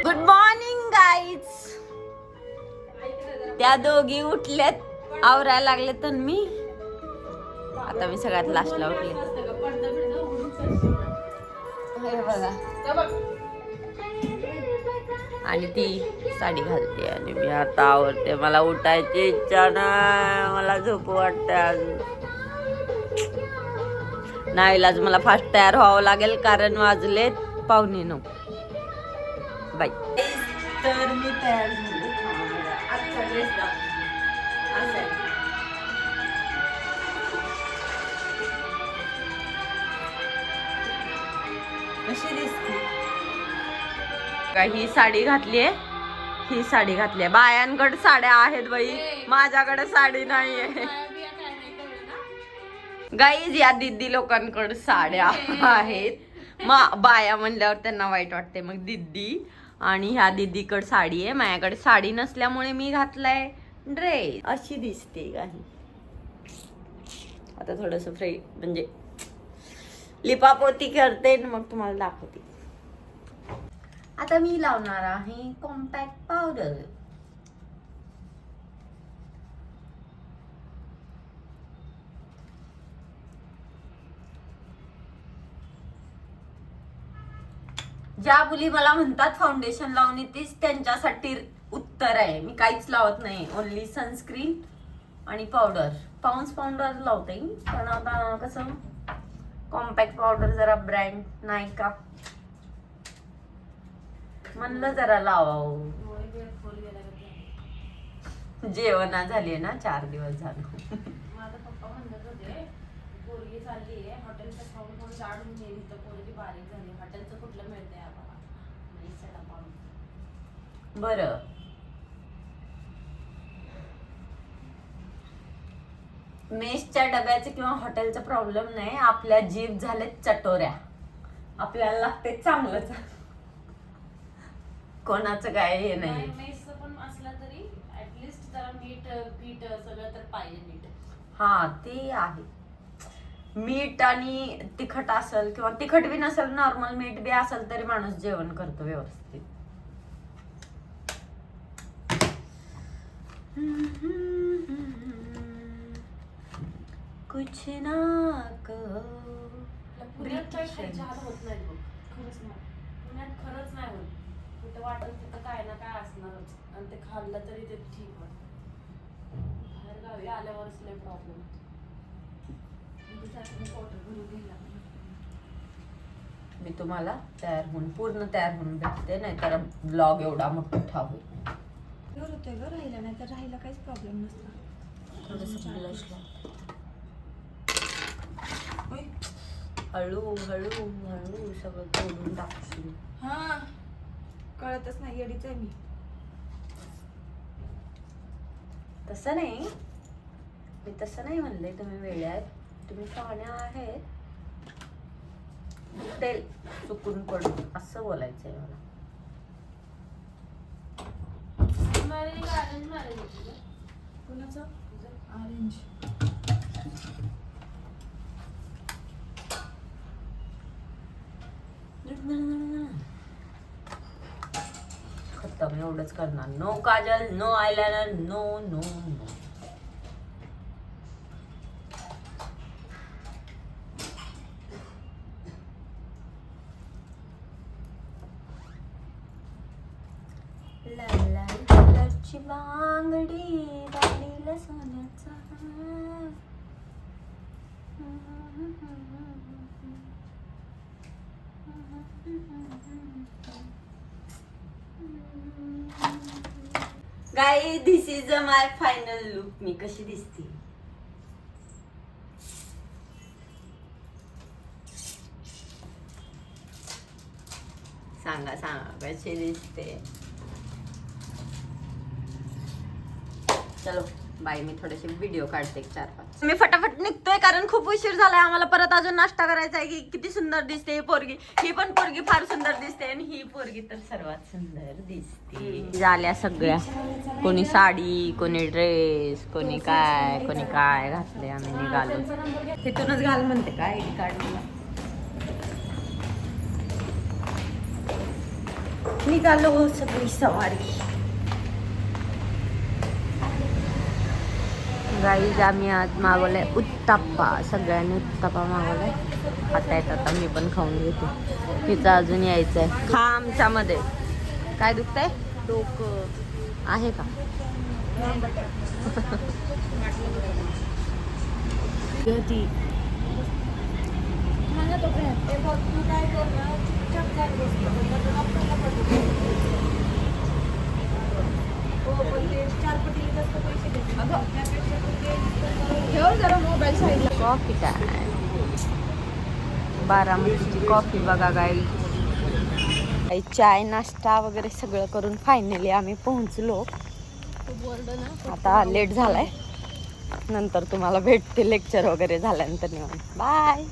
Good morning guys. त्या दोघी उठल्यात, आवरायला लागले तर मी आता मी सगळ्यात लास्टला उठले. बघा, आणि ती साडी घालते आणि मी आता आवरते. मला उठायची इच्छा नाही, मला झोप वाटते. नाईलाज मला फास्ट तयार व्हावं लागेल कारण वाजलेत 8:45. बाय. तर मी तयार झाले. आजचा ड्रेस कशी दिसते का? ही साडी घातलीये, ही साडी घातलीये. बायांकडे साड्या आहेत बाई, माझ्याकडे साडी नाहीये. गाईज या दिदी लोकांकडे साड्या आहेत. बाया म्हणल्यावर त्यांना वाईट वाटते, मग दिदी. आणि ह्या दिदीकडे साडी आहे, माझ्याकडे साडी नसल्यामुळे मी घातलाय ड्रेस. अशी दिसते काही. आता थोडस फ्री म्हणजे लिपापोती करते मग तुम्हाला दाखवते. आता मी लावणार आहे कॉम्पॅक्ट पावडर. ज्या मुली मला म्हणतात फाउंडेशन लावून येतेस, त्यांच्यासाठी उत्तर आहे. मी काहीच लावत नाही, ओनली सनस्क्रीन आणि पावडर. पाऊंड्स पावडर लावते, पण आता कसं कॉम्पॅक्ट पावडर जरा ब्रँड नाही का म्हणलं जरा लावावं. जेवणा झाली ना, 4 दिवस झालं. माझा पप्पा म्हणत होते पोरगी चालली आहे हॉटेलचं खाऊन खाऊन जाड होऊन येईल, तर पोरगी बारीक झाली. हॉटेलचं कुठलं मिळतंय आम्हाला. बरं, मेसच्या डब्याचे किंवा हॉटेलचा प्रॉब्लेम नाही. आपल्या जीभ झाले चटोऱ्या, आपल्याला लागते चांगलंच. कोणाचं काय हे नाही. मेसचं पण असलं तरी ऍटलीस्ट जरा मीठ पीठ सगळं तर पाहिजे नीट. हा ते आहे. मीठ आणि तिखट असेल किंवा तिखट बी नसेल, नॉर्मल मीठ बी असेल तरी माणूस जेवण करतो व्यवस्थित. कुछ ना पुण्यात काय खायच्या हात होत नाही बघ, खरंच नाही. पुण्यात खरंच नाही होत. कुठं वाटत तिथं काय ना काय असणारच, आणि ते खाल्लं तरी ते ठीक वाटत. बाहेर गावी आल्यावरच लय प्रॉब्लेम. मी तुम्हाला पूर्ण तयार होऊन भेटते, नाहीतर ब्लॉग एवढा मोठा होईल. होतोय ग, राहिला नाही तर राहिला काहीच प्रॉब्लेम नसतो. हळू हळू हळू सगळं तोडून टाकशील. हा कळतच नाही, येडीच आहे मी. तसं नाही, मी तसं नाही म्हणले. तुम्ही वेड्या आहेत, तुम्ही शहाण्या आहेत. तेल चुकून पडून असं बोलायचंय मला. कुणाचं? ऑरेंज. खतम, एवढंच करणार. No kajal, no eyeliner, no no no. लाल लाल कलरची बांगडी, बांगडीला सोन्याचा हार. Guys, this is my final look. मी कशी दिसते सांगा सांगा, कशी दिसते. चलो बाय. मी थोडेसे व्हिडिओ काढते 4-5. मी फटाफट निघतोय कारण खूप उशीर झालाय आम्हाला. परत अजून नाश्ता करायचा आहे. की किती सुंदर दिसते ही पोरगी. ही पण पोरगी फार सुंदर दिसते आणि ही पोरगी तर सर्वात सुंदर दिसते. झाल्या सगळ्या. कोणी साडी, कोणी ड्रेस, कोणी काय घातले. आम्ही निघालो. तिथूनच घाल म्हणते का आयडी कार्ड मला. निघालो सगळी सवारी. गाईज आम्ही आज मागवलंय उत्तप्पा. सगळ्यांनी उत्तप्पा मागवलाय. आता येत आता मी पण खाऊन घेते. तिचं अजून यायचंय. खा आमच्यामध्ये. काय दुखतंय? डोकं आहे का? Coffee time. बारामतीची कॉफी बघा गाई. चाय नाश्ता वगैरे सगळं करून फायनली आम्ही पोहोचलो. आता लेट झालाय. नंतर तुम्हाला भेटते लेक्चर वगैरे झाल्यानंतर निवांत. बाय.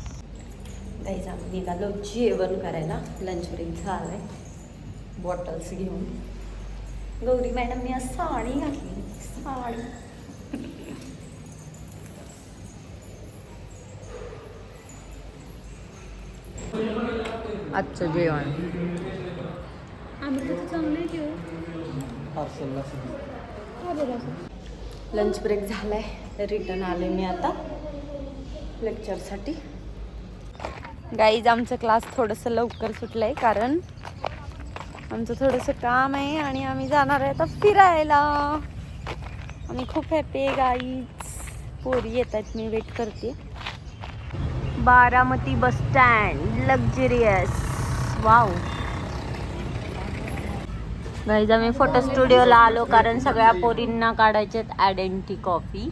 गाईज आम्ही निघालो जेवण करायला. लंच ब्रेक झालाय. बॉटल्स घेऊन. गौरी मॅडम मी आज साडी घातली. साडी. आजचं जेवण लंच ब्रेक झालाय. रिटर्न आले मी आता लेक्चरसाठी. गाईज आमचं क्लास थोडंसं लवकर सुटलंय कारण आमचं थोडंसं काम आहे आणि आम्ही जाणार आहे आता फिरायला. आणि खूप हॅपी आहे गाईज. पोरी येत आहेत. मी वेट करते. Baramati bus stand luxurious. Wow. Guys आम्ही फोटो स्टुडिओला आलो कारण सगळ्या पोरींना काढायचे आयडेंटिटी कॉपी.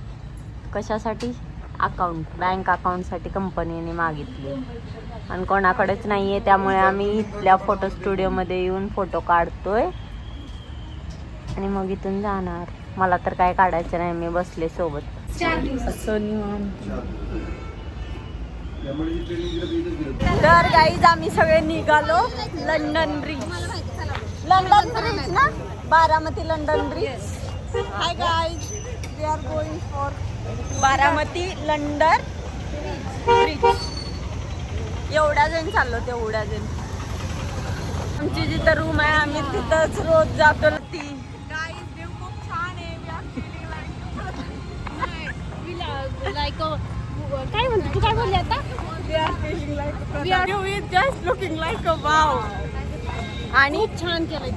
कशासाठी? अकाउंट. बँक अकाउंटसाठी कंपनीने मागितली आणि कोणाकडेच नाही आहे. त्यामुळे आम्ही इथल्या फोटो स्टुडिओमध्ये येऊन फोटो काढतोय आणि मग इथून जाणार. मला तर काय काढायचं नाही. मी बसले सोबत. तर गाईज आम्ही सगळे निघालो. London bridge. लंडन ब्रिज ना. Baramati London bridge. Hi guys. We are going for Baramati London bridge. एवढ्या जण चाललो. तेवढ्या जण. आमची जिथं रूम आहे आम्ही तिथंच रोज जातो. ती गाईज व्ह्यू खूप छान आहे. काय म्हणतो तू? काय बोलली आता? आणि छान केलंय.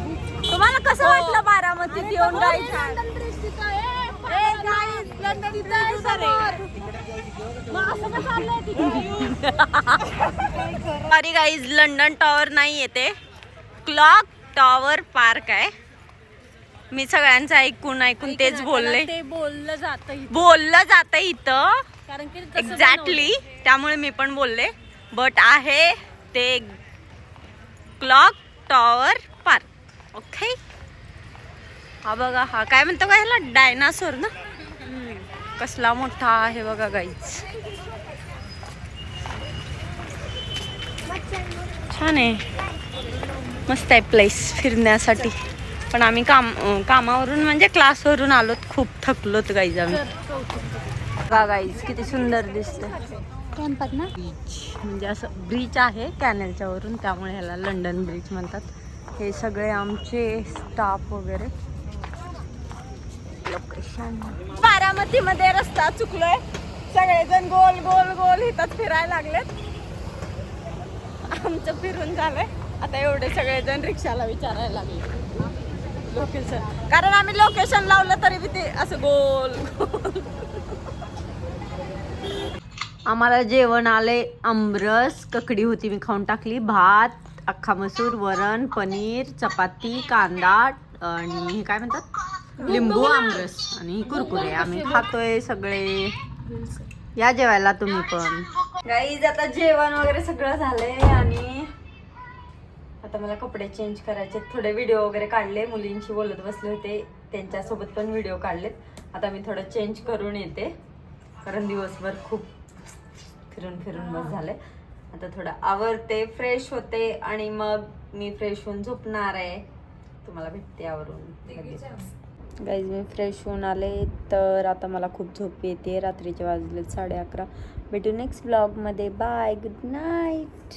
तुम्हाला कसं वाटलं बारामतीत येऊन? सॉरी गाईज लंडन टॉवर नाही येते. क्लॉक टॉवर पार्क आहे. मी सगळ्यांचं ऐकून तेच बोलले. ते बोललं जातं इथं कारण की एक्झॅक्टली. त्यामुळे मी पण बोलले. बट आहे ते क्लॉक टॉवर पार्क. ओके. हा बघा. हा काय म्हणतो का ह्याला? डायनासोर ना. कसला मोठा आहे बघा गाईज. छान आहे. मस्त आहे प्लेस फिरण्यासाठी. पण आम्ही कामावरून म्हणजे क्लासवरून आलोत. खूप थकलोत गाईज आम्ही. बघा गाईज किती सुंदर दिसतं. बीच म्हणजे असं ब्रिज आहे कॅनलच्या वरून. त्यामुळे ह्याला लंडन ब्रिज म्हणतात. हे सगळे आमचे स्टाफ वगैरे. लोकेशन बारामतीमध्ये रस्ता चुकलोय. सगळेजण गोल गोल गोल इथं फिरायला लागलेत. आमचं फिरून झालंय. आता एवढे सगळेजण रिक्षाला विचारायला लागले लोकेशन. कारण आम्ही लोकेशन लावलं तरी ते असं गोल गोल. आम्हाला जेवण आले. आमरस. ककडी होती मी खाऊन टाकली. भात, अख्खा मसूर, वरण, पनीर, चपाती, कांदा आणि हे काय म्हणतात लिंबू, आमरस आणि कुरकुरे. आम्ही खातोय सगळे. या जेवायला तुम्ही पण. गाईज आता जेवण वगैरे सगळं झालंय आणि आता मला कपडे चेंज करायचे. थोडे व्हिडिओ वगैरे काढले. मुलींशी बोलत बसले होते. त्यांच्यासोबत पण व्हिडिओ काढलेत. आता मी थोडं चेंज करून येते, कारण दिवसभर खूप फिरून फिरून बस झाले. आता थोडं आवरते, फ्रेश होते आणि मग मी फ्रेश होऊन झोपणार आहे. तुम्हाला भेटते आवरून. गाईज मी फ्रेश होऊन आले, तर आता मला खूप झोप येते. रात्रीचे वाजले 11:30. भेटू नेक्स्ट ब्लॉगमध्ये. Bye, good night.